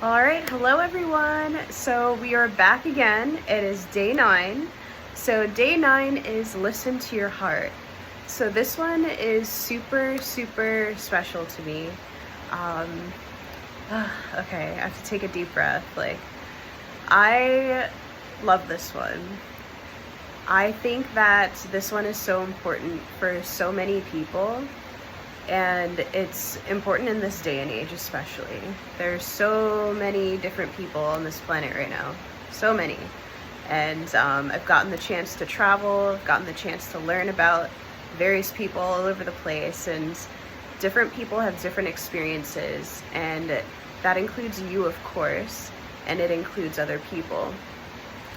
All right, hello everyone. So we are back again. It is day 9. So day 9 is listen to your heart. So this one is super special to me. Um, okay, I have to take a deep breath. I love this one. I think that this one is so important for so many people. And it's important in this day and age especially. There's so many different people on this planet right now. So many. And I've gotten the chance to travel, I've gotten the chance to learn about various people all over the place, and different people have different experiences, and that includes you, of course, and it includes other people.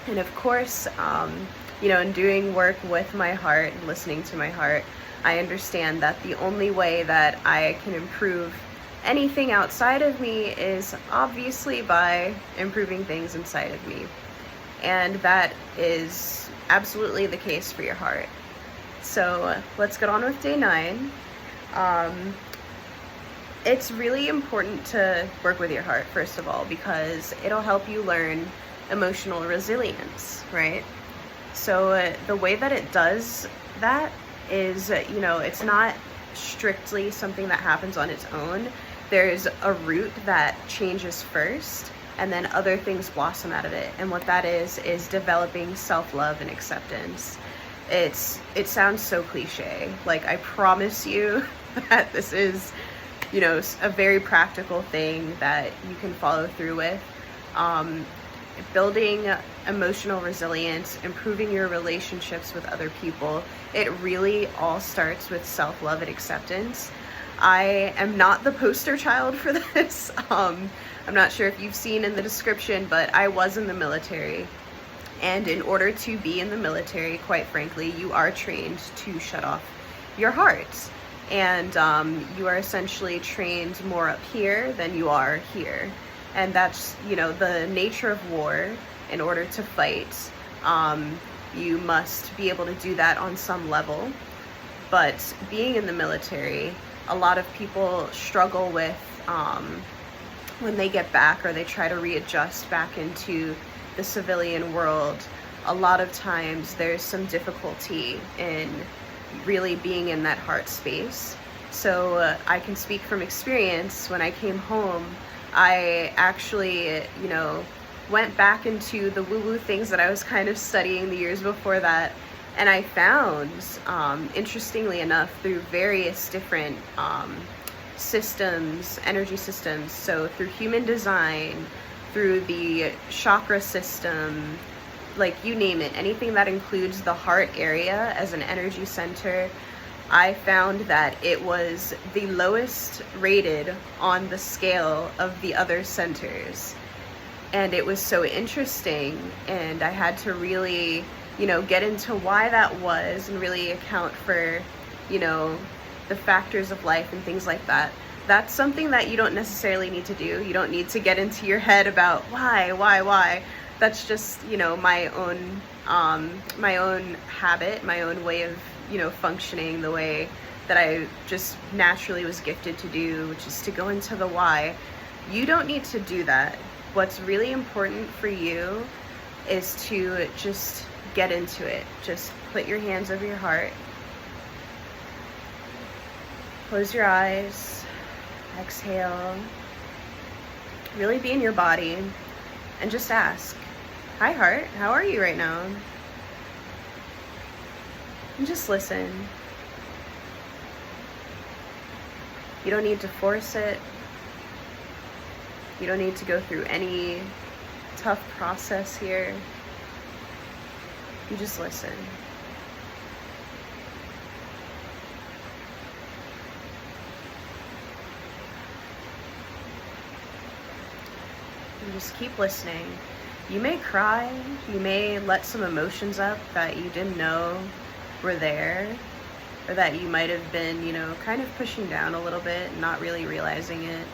And of course, in doing work with my heart and listening to my heart, I understand that the only way that I can improve anything outside of me is obviously by improving things inside of me. And that is absolutely the case for your heart. So let's get on with day 9. It's really important to work with your heart, first of all, because it'll help you learn emotional resilience, right? So the way that it does that is, it's not strictly something that happens on its own. There's a root that changes first, and then other things blossom out of it. And what that is developing self-love and acceptance. It sounds so cliche. I promise you that this is, a very practical thing that you can follow through with. Building emotional resilience, improving your relationships with other people, it really all starts with self-love and acceptance. I am not the poster child for this. I'm not sure if you've seen in the description, but I was in the military. And in order to be in the military, quite frankly, you are trained to shut off your heart. And you are essentially trained more up here than you are here. And that's, the nature of war. In order to fight, you must be able to do that on some level. But being in the military, a lot of people struggle with when they get back or they try to readjust back into the civilian world. A lot of times there's some difficulty in really being in that heart space. So I can speak from experience. When I came home, I actually, went back into the woo-woo things that I was kind of studying the years before that. And I found, interestingly enough, through various different systems, energy systems, so through human design, through the chakra system, you name it, anything that includes the heart area as an energy center, I found that it was the lowest rated on the scale of the other centers. And it was so interesting, and I had to really, get into why that was and really account for, the factors of life and things like that. That's something that you don't necessarily need to do. You don't need to get into your head about why. That's just, my own habit, my own way of, functioning the way that I just naturally was gifted to do, which is to go into the why. You don't need to do that. What's really important for you is to just get into it. Just put your hands over your heart. Close your eyes. Exhale. Really be in your body and just ask, "Hi heart, how are you right now?" And just listen. You don't need to force it. You don't need to go through any tough process here. You just listen. You just keep listening. You may cry, you may let some emotions up that you didn't know were there, or that you might have been, kind of pushing down a little bit, not really realizing it.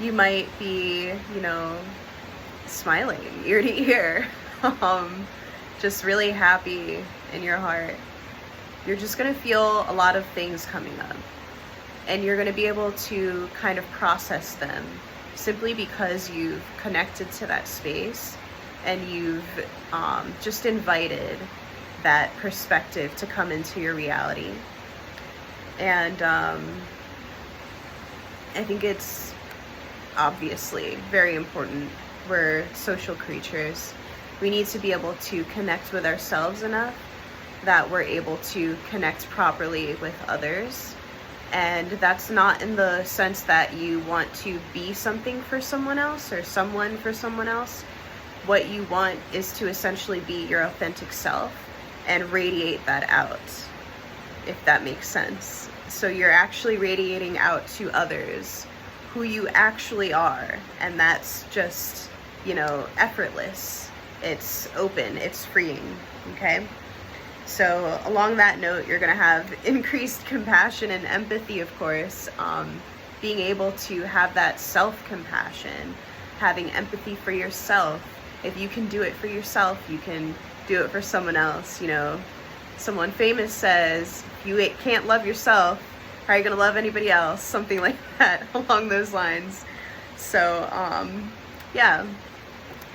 You might be, smiling ear to ear, just really happy in your heart. You're just gonna feel a lot of things coming up, and you're gonna be able to kind of process them simply because you've connected to that space and you've just invited that perspective to come into your reality. And I think it's obviously very important. We're social creatures. We need to be able to connect with ourselves enough that we're able to connect properly with others. And that's not in the sense that you want to be something for someone else or someone for someone else. What you want is to essentially be your authentic self and radiate that out, if that makes sense. So you're actually radiating out to others who you actually are, and that's just, you know, effortless. It's open, it's freeing, okay? So along that note, you're gonna have increased compassion and empathy, of course. Being able to have that self-compassion, having empathy for yourself. If you can do it for yourself, you can do it for someone else. You know, someone famous says, if you can't love yourself, how are you gonna love anybody else? Something like that, along those lines. So yeah,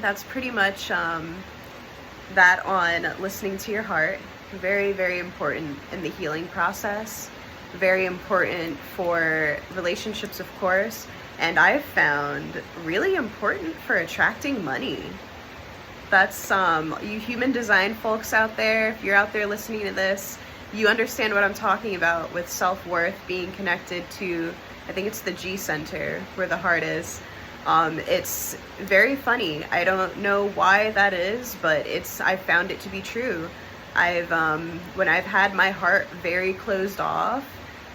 that's pretty much that on listening to your heart. Very, very important in the healing process. Very important for relationships, of course. And I've found really important for attracting money. That's you human design folks out there, if you're out there listening to this, you understand what I'm talking about with self-worth being connected to, I think it's the G center where the heart is. It's very funny. I don't know why that is, but I found it to be true. When I've had my heart very closed off,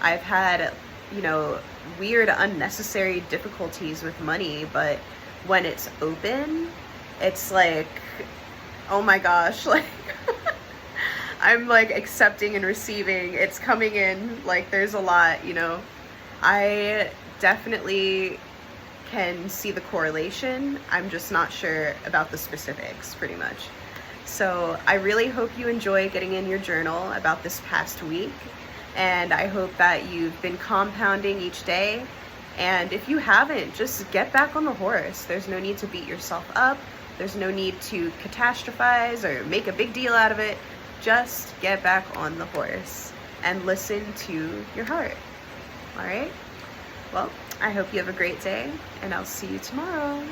I've had, you know, weird, unnecessary difficulties with money, but when it's open, it's like, oh my gosh, like, I'm like accepting and receiving, it's coming in, like there's a lot, you know. I definitely can see the correlation. I'm just not sure about the specifics, pretty much. So I really hope you enjoy getting in your journal about this past week, and I hope that you've been compounding each day. And if you haven't, just get back on the horse. There's no need to beat yourself up. There's no need to catastrophize or make a big deal out of it. Just get back on the horse and listen to your heart. All right? Well, I hope you have a great day, and I'll see you tomorrow.